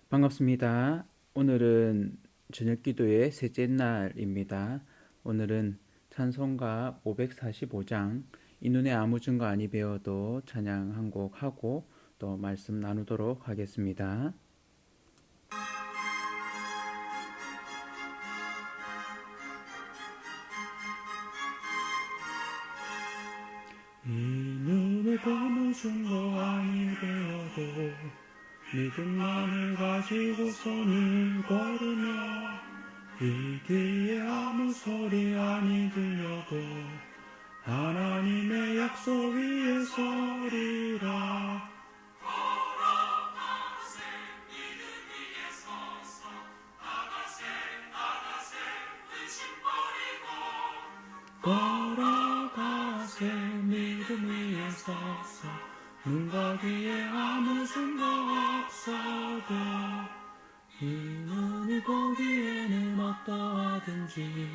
반갑습니다. 오늘은 저녁 기도의 셋째 날입니다. 오늘은 찬송가 545장 이 눈에 아무 증거 아니 배워도 찬양 한 곡 하고 또 말씀 나누도록 하겠습니다. 이 눈에 아무 증거 아니 배워도 믿음만을 가지고 손을 걸으며 이 귀에 아무 소리 아니 들려도 하나님의 약속 위에 서리라. 걸어가세 믿음 위에 서서 나가세 나가세 의심 버리고 걸어가세 믿음 위에 서서 눈과 귀에 아무 증거 없어도 이 눈이 보기에는 어떠하든지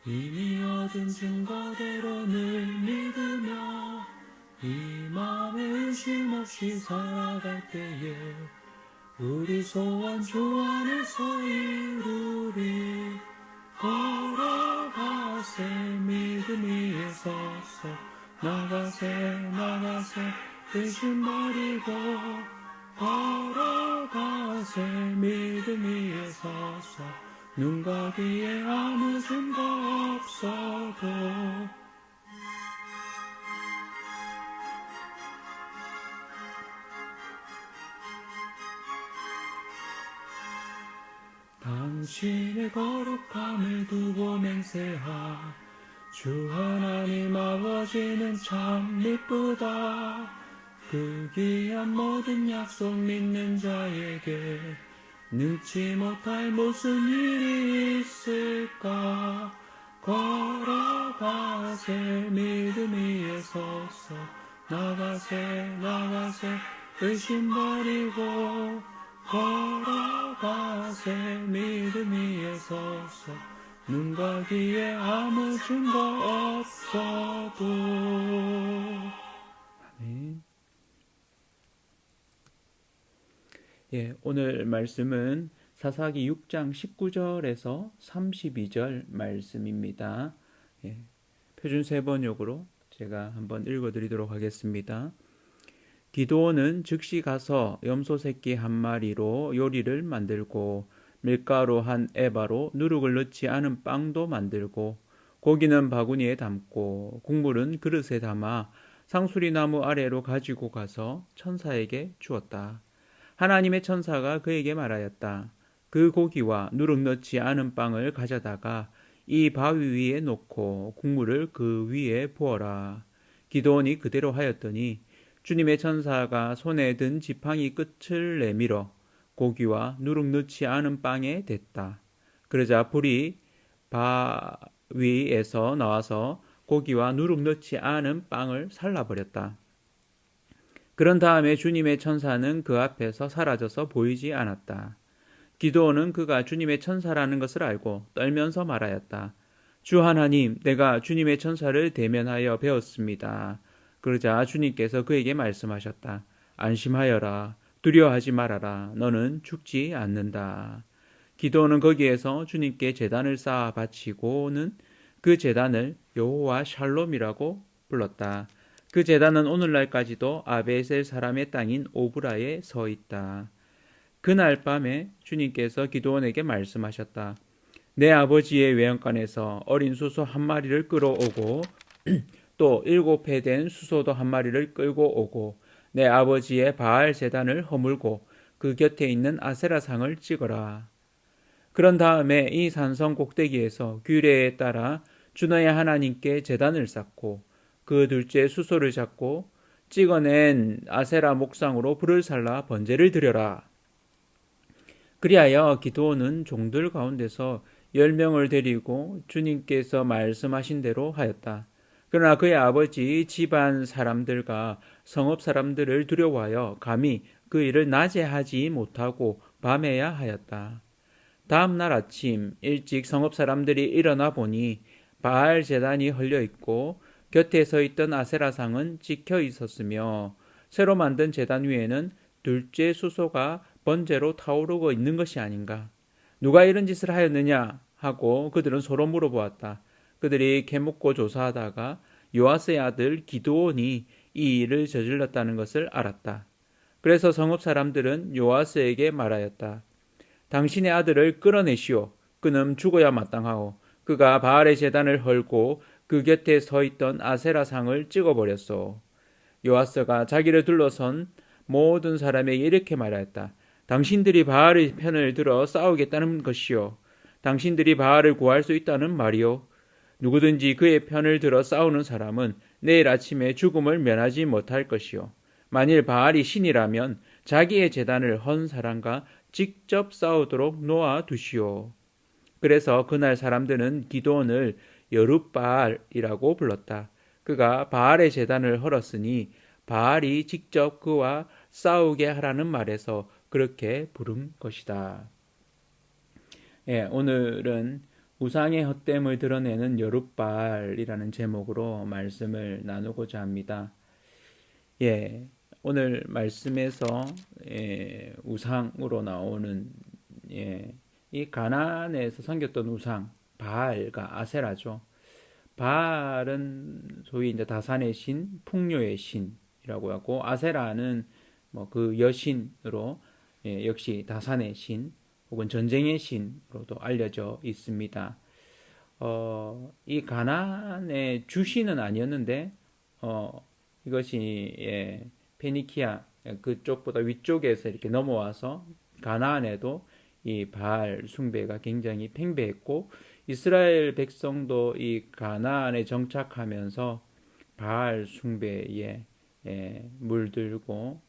이미 얻은 증거대로 늘 믿으며 이 마음에 의심 없이 살아갈 때에 우리 소원 주 안에서 이루리. 걸어가세 믿음 위에 서서 나가세 나가세 의심 버리고 걸어가세 믿음 위에 서서 눈과 귀에 아무 증거 없어도 당신의 거룩함을 두고 맹세하 주 하나님 아버지는 참 미쁘다. 그 귀한 모든 약속 믿는 자에게 능치 못할 무슨 일이 있을까. 걸어가세 믿음 위에 서서 나가세 나가세 의심 버리고 걸어가세 믿음 위에 서서 눈과 귀에 아무 증거 없어도. 아멘. 오늘 말씀은 사사기 6장 19절에서 32절 말씀입니다. 표준 세번역으로 제가 한번 읽어드리도록 하겠습니다. 기드온은 즉시 가서 염소 새끼 한 마리로 요리를 만들고 밀가루 한 에바로 누룩을 넣지 않은 빵도 만들고 고기는 바구니에 담고 국물은 그릇에 담아 상수리나무 아래로 가지고 가서 천사에게 주었다. 하나님의 천사가 그에게 말하였다. 그 고기와 누룩 넣지 않은 빵을 가져다가 이 바위 위에 놓고 국물을 그 위에 부어라. 기드온이 그대로 하였더니 주님의 천사가 손에 든 지팡이 끝을 내밀어 고기와 누룩 넣지 않은 빵에 댔다. 그러자 불이 바위에서 나와서 고기와 누룩 넣지 않은 빵을 살라버렸다. 그런 다음에 주님의 천사는 그 앞에서 사라져서 보이지 않았다. 기드온은 그가 주님의 천사라는 것을 알고 떨면서 말하였다. 주 하나님, 내가 주님의 천사를 대면하여 배웠습니다. 그러자 주님께서 그에게 말씀하셨다. 안심하여라. 두려워하지 말아라. 너는 죽지 않는다. 기드온은 거기에서 주님께 제단을 쌓아 바치고는 그 제단을 여호와 샬롬이라고 불렀다. 그 제단은 오늘날까지도 아베셀 사람의 땅인 오브라에 서 있다. 그날 밤에 주님께서 기드온에게 말씀하셨다. 내 아버지의 외양간에서 어린 수소 한 마리를 끌어오고 또 7회 된 수소도 한 마리를 끌고 오고 내 아버지의 바알 제단을 허물고 그 곁에 있는 아세라상을 찍어라. 그런 다음에 이 산성 꼭대기에서 규례에 따라 주 너의 하나님께 제단을 쌓고 그 둘째 수소를 잡고 찍어낸 아세라 목상으로 불을 살라 번제를 드려라. 그리하여 기드온은 종들 가운데서 10명을 데리고 주님께서 말씀하신 대로 하였다. 그러나 그의 아버지 집안 사람들과 성읍 사람들을 두려워하여 감히 그 일을 낮에 하지 못하고 밤에야 하였다. 다음 날 아침 일찍 성읍 사람들이 일어나 보니 바알 제단이 헐려 있고 곁에 서 있던 아세라상은 찍혀 있었으며 새로 만든 제단 위에는 둘째 수소가 번제로 타오르고 있는 것이 아닌가? 누가 이런 짓을 하였느냐? 하고 그들은 서로 물어보았다. 그들이 캐묻고 조사하다가 요아스의 아들 기드온이 이 일을 저질렀다는 것을 알았다. 그래서 성읍 사람들은 요아스에게 말하였다. 당신의 아들을 끌어내시오. 그는 죽어야 마땅하오. 그가 바알의 제단을 헐고 그 곁에 서 있던 아세라 상을 찍어버렸소. 요아스가 자기를 둘러선 모든 사람에게 이렇게 말하였다. 당신들이 바알의 편을 들어 싸우겠다는 것이요. 당신들이 바알을 구할 수 있다는 말이요. 누구든지 그의 편을 들어 싸우는 사람은 내일 아침에 죽음을 면하지 못할 것이요. 만일 바알이 신이라면 자기의 제단을 헌 사람과 직접 싸우도록 놓아 두시오. 그래서 그날 사람들은 기드온을 여룻바알이라고 불렀다. 그가 바알의 제단을 헐었으니 바알이 직접 그와 싸우게 하라는 말에서 그렇게 부른 것이다. 예, 오늘은 우상의 헛됨을 드러내는 여룻바알이라는 제목으로 말씀을 나누고자 합니다. 예, 오늘 말씀에서 우상으로 나오는 이 가나안에서 섬겼던 우상 바알과 아세라죠. 바알은 소위 이제 다산의 신, 풍요의 신이라고 하고 아세라는 뭐 그 여신으로 역시 다산의 신 혹은 전쟁의 신으로도 알려져 있습니다. 이 가나안의 주신은 아니었는데 이것이 페니키아 그쪽보다 위쪽에서 이렇게 넘어와서 가나안에도 이 바알 숭배가 굉장히 팽배했고 이스라엘 백성도 이 가나안에 정착하면서 바알 숭배에 물들고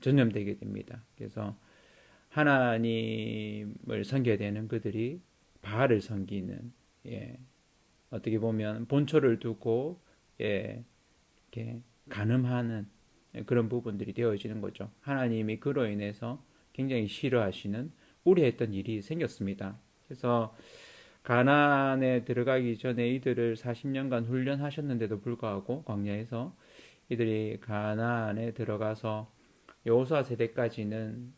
전염되게 됩니다. 그래서 하나님을 섬겨야 되는 그들이 바알을 섬기는 어떻게 보면 본초를 두고 이렇게 간음하는 그런 부분들이 되어지는 거죠. 하나님이 그로 인해서 굉장히 싫어하시는 우려했던 일이 생겼습니다. 그래서 가나안에 들어가기 전에 이들을 40년간 훈련하셨는데도 불구하고 광야에서 이들이 가나안에 들어가서 여호수아 세대까지는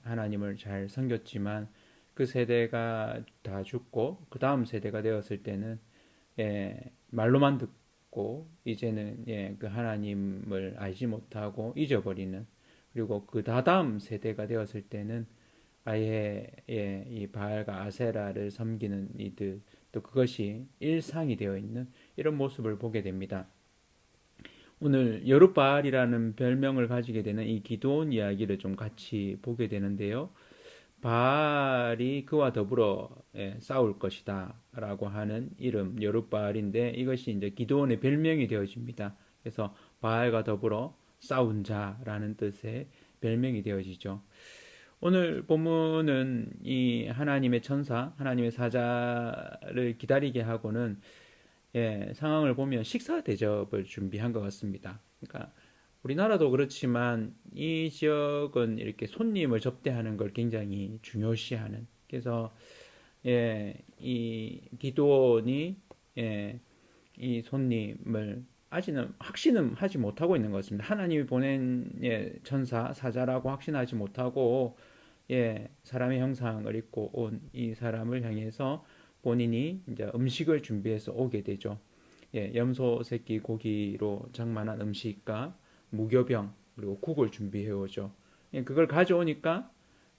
하나님을 잘 섬겼지만 그 세대가 다 죽고 그 다음 세대가 되었을 때는 말로만 듣고 이제는 그 하나님을 알지 못하고 잊어버리는 그리고 그 다다음 세대가 되었을 때는 아예 이 바알과 아세라를 섬기는 이들 또 그것이 일상이 되어 있는 이런 모습을 보게 됩니다. 오늘 여룻바알이라는 별명을 가지게 되는 이 기드온 이야기를 좀 같이 보게 되는데요. 바알이 그와 더불어 싸울 것이다 라고 하는 이름 여룻바알인데 이것이 이제 기드온의 별명이 되어집니다. 그래서 바알과 더불어 싸운 자라는 뜻의 별명이 되어지죠. 오늘 본문은 이 하나님의 천사, 하나님의 사자를 기다리게 하고는 상황을 보면 식사 대접을 준비한 것 같습니다. 그러니까 우리나라도 그렇지만 이 지역은 이렇게 손님을 접대하는 걸 굉장히 중요시하는. 그래서 이 기드온이 이 손님을 아직은 확신은 하지 못하고 있는 것 같습니다. 하나님이 보낸 천사, 사자라고 확신하지 못하고 사람의 형상을 입고 온 이 사람을 향해서 본인이 이제 음식을 준비해서 오게 되죠. 염소 새끼 고기로 장만한 음식과 무교병 그리고 국을 준비해 오죠. 그걸 가져오니까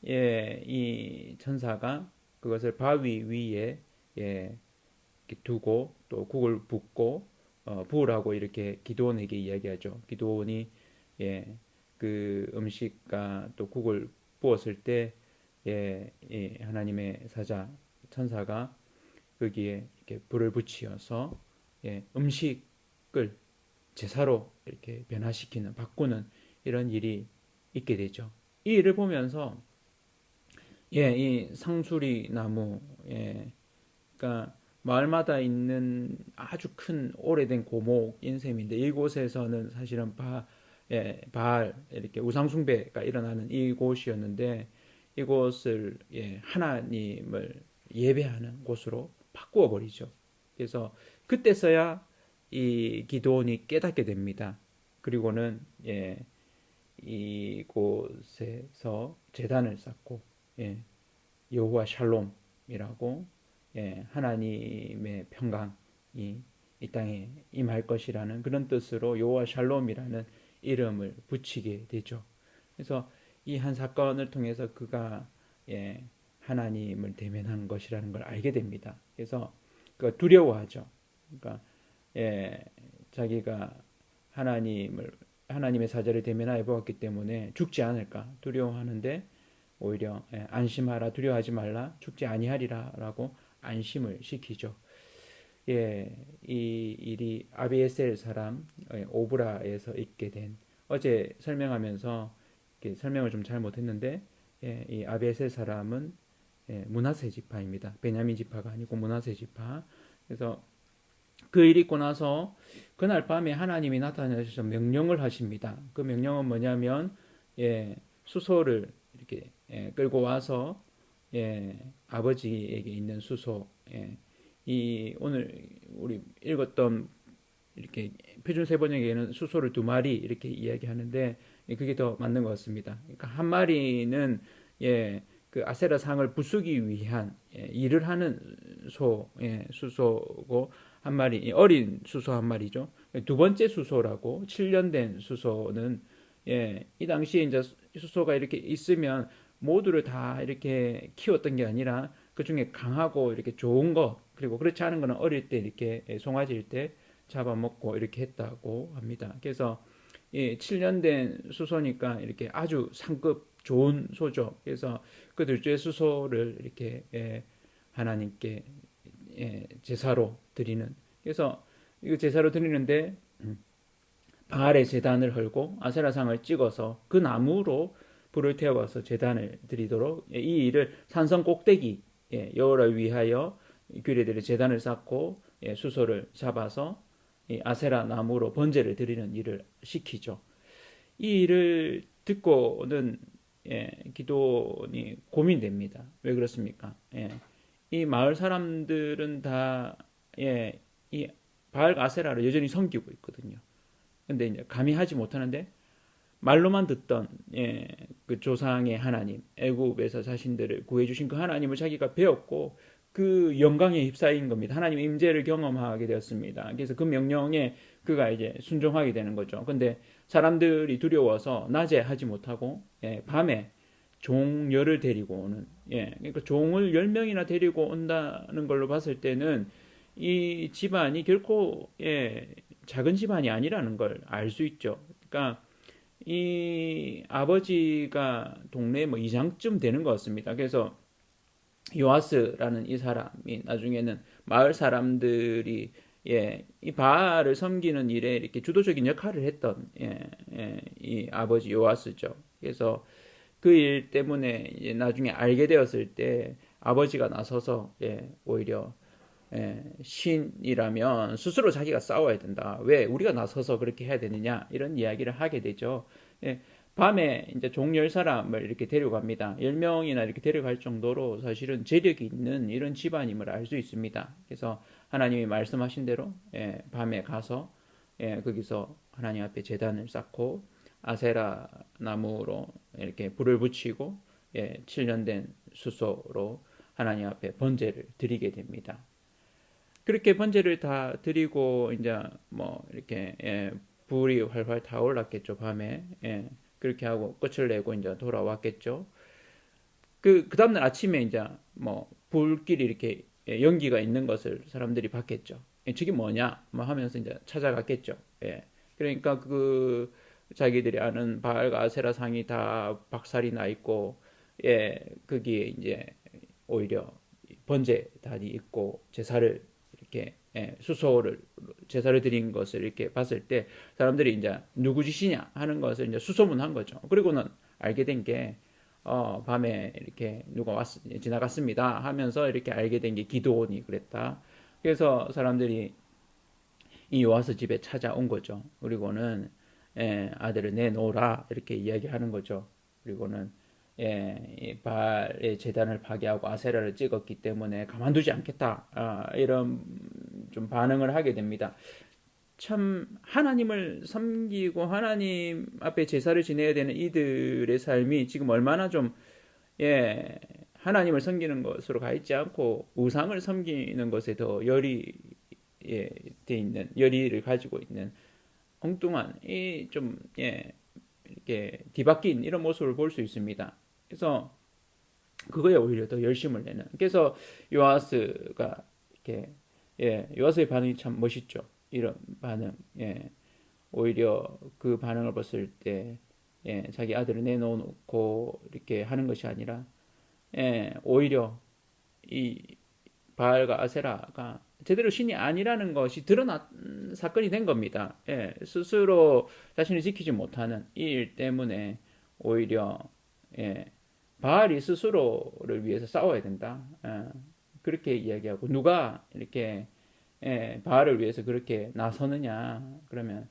이 천사가 그것을 바위 위에 이렇게 두고 또 국을 붓고 부으라고 이렇게 기드온에게 이야기하죠. 기드온이 그 음식과 또 국을 부었을 때 하나님의 사자 천사가 거기에 이렇게 불을 붙이어서 음식을 제사로 이렇게 변화시키는 바꾸는 이런 일이 있게 되죠. 이 일을 보면서 이 상수리 나무 그러니까 마을마다 있는 아주 큰 오래된 고목인 셈인데 이곳에서는 사실은 바알 이렇게 우상숭배가 일어나는 이곳이었는데 이곳을 하나님을 예배하는 곳으로 바꾸어 버리죠. 그래서 그때서야 이 기드온이 깨닫게 됩니다. 그리고는 이곳에서 제단을 쌓고 예, 여호와 샬롬이라고 하나님의 평강이 이 땅에 임할 것이라는 그런 뜻으로 여호와 샬롬이라는 이름을 붙이게 되죠. 그래서 이 한 사건을 통해서 그가 하나님을 대면한 것이라는 걸 알게 됩니다. 그래서 그 두려워하죠. 그러니까 자기가 하나님의 사자를 대면하여 보았기 때문에 죽지 않을까 두려워하는데 오히려 안심하라 두려워하지 말라 죽지 아니하리라라고 안심을 시키죠. 이 일이 아비에셀 사람 오브라에서 있게 된 어제 설명하면서 설명을 좀 잘 못했는데 이 아비에셀 사람은 므낫세 지파입니다. 베냐민 지파가 아니고 므낫세 지파. 그래서 그 일이 있고 나서 그날 밤에 하나님이 나타나셔서 명령을 하십니다. 그 명령은 뭐냐면 수소를 이렇게 끌고 와서 아버지에게 있는 수소 이 오늘 우리 읽었던 이렇게 표준 세번역에는 수소를 2마리 이렇게 이야기하는데 그게 더 맞는 것 같습니다. 그러니까 한 마리는 그 아세라 상을 부수기 위한 일을 하는 수소고 한 마리 어린 수소 한 마리죠. 두 번째 수소라고 7년 된 수소는 이 당시에 이제 수소가 이렇게 있으면 모두를 다 이렇게 키웠던 게 아니라 그 중에 강하고 이렇게 좋은 거 그리고 그렇지 않은 거는 어릴 때 이렇게 송아지일 때 잡아먹고 이렇게 했다고 합니다. 그래서 7년 된 수소니까 이렇게 아주 상급 좋은 소죠. 그래서 그 둘째 수소를 이렇게 하나님께 제사로 드리는. 그래서 이거 제사로 드리는데 바알의 제단을 헐고 아세라상을 찍어서 그 나무로 불을 태워서 제단을 드리도록 이 일을 산성 꼭대기 여호와를 위하여 규례대로 제단을 쌓고 수소를 잡아서 아세라 나무로 번제를 드리는 일을 시키죠. 이 일을 듣고는 기도원이 고민됩니다. 왜 그렇습니까? 이 마을 사람들은 다 이 바알 아세라를 여전히 섬기고 있거든요. 근데 이제 감히 하지 못하는데 말로만 듣던 그 조상의 하나님, 애굽에서 자신들을 구해 주신 그 하나님을 자기가 배웠고 그 영광에 휩싸인 겁니다. 하나님의 임재를 경험하게 되었습니다. 그래서 그 명령에 그가 이제 순종하게 되는 거죠. 근데 사람들이 두려워서 낮에 하지 못하고 밤에 종 열을 데리고 오는 그러니까 종을 10명이나 데리고 온다는 걸로 봤을 때는 이 집안이 결코 작은 집안이 아니라는 걸 알 수 있죠. 그러니까 이 아버지가 동네 뭐 이장쯤 되는 것 같습니다. 그래서 요아스라는 이 사람이 나중에는 마을 사람들이 이 바알을 섬기는 일에 이렇게 주도적인 역할을 했던 이 아버지 요아스죠. 그래서 그 일 때문에 이제 나중에 알게 되었을 때 아버지가 나서서 오히려 신이라면 스스로 자기가 싸워야 된다. 왜 우리가 나서서 그렇게 해야 되느냐 이런 이야기를 하게 되죠. 밤에 이제 종 10사람을 이렇게 데려갑니다. 10명이나 이렇게 데려갈 정도로 사실은 재력이 있는 이런 집안임을 알 수 있습니다. 그래서 하나님이 말씀하신 대로 밤에 가서 거기서 하나님 앞에 제단을 쌓고 아세라 나무로 이렇게 불을 붙이고 7년 된 수소로 하나님 앞에 번제를 드리게 됩니다. 그렇게 번제를 다 드리고 이제 뭐 이렇게 불이 활활 타올랐겠죠. 밤에 그렇게 하고 끝을 내고 이제 돌아왔겠죠. 그 다음날 아침에 이제 뭐 불길이 이렇게 연기가 있는 것을 사람들이 봤겠죠. 저게 뭐냐 뭐 하면서 이제 찾아갔겠죠. 그러니까 그 자기들이 아는 바알과 아세라 상이 다 박살이 나 있고 거기에 이제 오히려 번제단이 있고 제사를 이렇게 수소를 제사를 드린 것을 이렇게 봤을 때 사람들이 이제 누구 짓이냐 하는 것을 이제 수소문한 거죠. 그리고는 알게 된 게 밤에 이렇게 누가 지나갔습니다 하면서 이렇게 알게 된 게 기드온이 그랬다. 그래서 사람들이 이 요아스 집에 찾아온 거죠. 그리고는 아들을 내놓으라 이렇게 이야기하는 거죠. 그리고는 바알의 제단을 파괴하고 아세라를 찍었기 때문에 가만두지 않겠다 이런 좀 반응을 하게 됩니다. 참 하나님을 섬기고 하나님 앞에 제사를 지내야 되는 이들의 삶이 지금 얼마나 좀 예, 하나님을 섬기는 것으로 가 있지 않고 우상을 섬기는 것에 더 돼 있는 열의를 가지고 있는 엉뚱한 이좀 예, 이렇게 뒤바뀐 이런 모습을 볼 수 있습니다. 그래서 그거에 오히려 더 열심을 내는. 그래서 요아스가 이렇게 요아스의 반응이 참 멋있죠. 이런 반응. 오히려 그 반응을 봤을 때 자기 아들을 내놓고 이렇게 하는 것이 아니라 오히려 이 바알과 아세라가 제대로 신이 아니라는 것이 드러난 사건이 된 겁니다. 스스로 자신을 지키지 못하는 이 일 때문에 오히려 바알이 스스로를 위해서 싸워야 된다. 그렇게 이야기하고 누가 이렇게 바알을 위해서 그렇게 나서느냐 그러면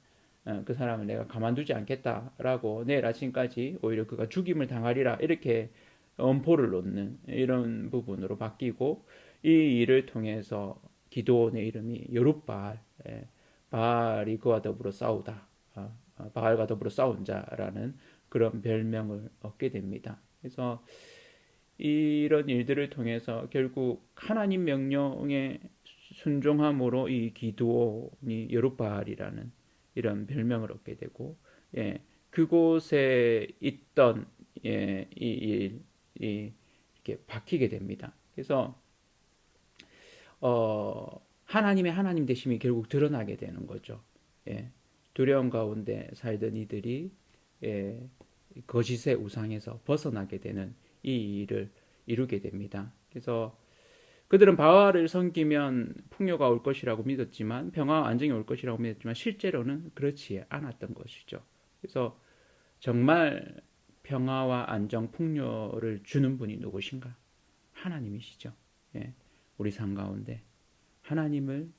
그 사람을 내가 가만두지 않겠다라고 내일 아침까지 오히려 그가 죽임을 당하리라 이렇게 엄포를 놓는 이런 부분으로 바뀌고 이 일을 통해서 기드온의 이름이 여룹바알, 바알이 그와 더불어 싸우다, 바알과 더불어 싸운 자라는 그런 별명을 얻게 됩니다. 그래서 이런 일들을 통해서 결국 하나님 명령에 순종함으로 이 기드온이 여룹바알이라는 이런 별명을 얻게 되고, 그곳에 있던 이 일이 이렇게 박히게 됩니다. 그래서 하나님의 하나님 되심이 결국 드러나게 되는 거죠. 두려움 가운데 살던 이들이 거짓의 우상에서 벗어나게 되는 이 일을 이루게 됩니다. 그래서 그들은 바알을 섬기면 풍요가 올 것이라고 믿었지만 평화와 안정이 올 것이라고 믿었지만 실제로는 그렇지 않았던 것이죠. 그래서 정말 평화와 안정, 풍요를 주는 분이 누구신가? 하나님이시죠. 우리 삶 가운데 하나님을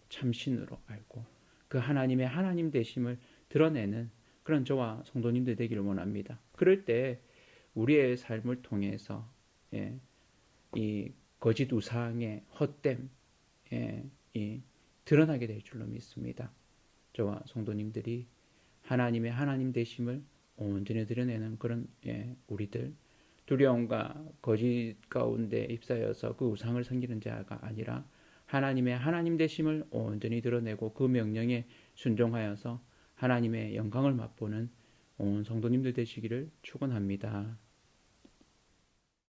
참신으로 알고 그 하나님의 하나님 되심을 드러내는 그런 저와 성도님들 되기를 원합니다. 그럴 때 우리의 삶을 통해서 이 거짓 우상의 헛됨 이 드러나게 될 줄로 믿습니다. 저와 성도님들이 하나님의 하나님 되심을 온전히 드러내는 그런 우리들 두려움과 거짓 가운데 휩싸여서 그 우상을 섬기는 자가 아니라 하나님의 하나님 되심을 온전히 드러내고 그 명령에 순종하여서 하나님의 영광을 맛보는 온 성도님들 되시기를 축원합니다.